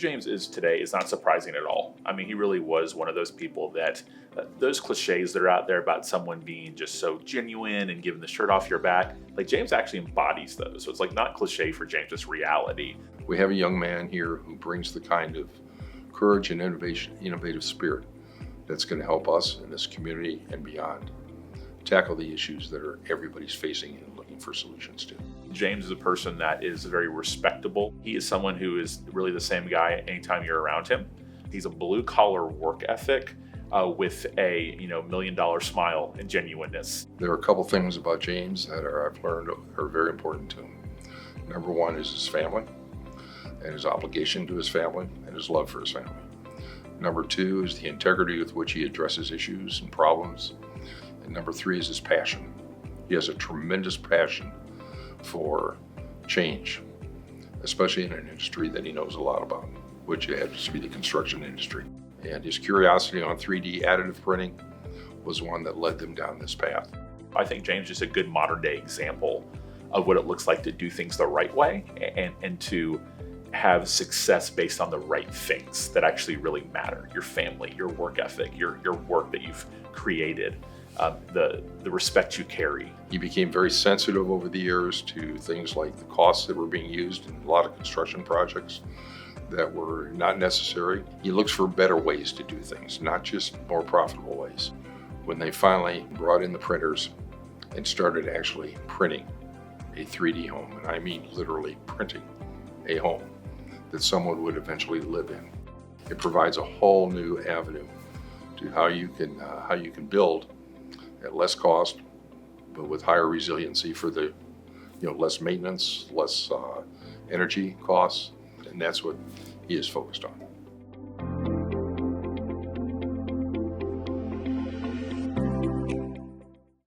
James is today is not surprising at all. I mean, he really was one of those people that those cliches that are out there about someone being just so genuine and giving the shirt off your back, like James actually embodies those. So it's like not cliche for James, it's reality. We have a young man here who brings the kind of courage and innovative spirit that's going to help us in this community and beyond tackle the issues that everybody's facing and looking for solutions to. James is a person that is very respectable. He is someone who is really the same guy anytime you're around him. He's a blue-collar work ethic with a $1 million smile and genuineness. There are a couple things about James that I've learned are very important to him. Number one is his family and his obligation to his family and his love for his family. Number two is the integrity with which he addresses issues and problems. And number three is his passion. He has a tremendous passion for change, especially in an industry that he knows a lot about, which happens to be the construction industry. And his curiosity on 3D additive printing was one that led them down this path. I think James is a good modern day example of what it looks like to do things the right way and to have success based on the right things that actually really matter. Your family, your work ethic, your work that you've created, the respect you carry. He became very sensitive over the years to things like the costs that were being used in a lot of construction projects that were not necessary. He looks for better ways to do things, not just more profitable ways. When they finally brought in the printers and started actually printing a 3D home, and I mean literally printing a home that someone would eventually live in, it provides a whole new avenue to how you can build at less cost, but with higher resiliency for the less maintenance, less energy costs, and that's what he is focused on.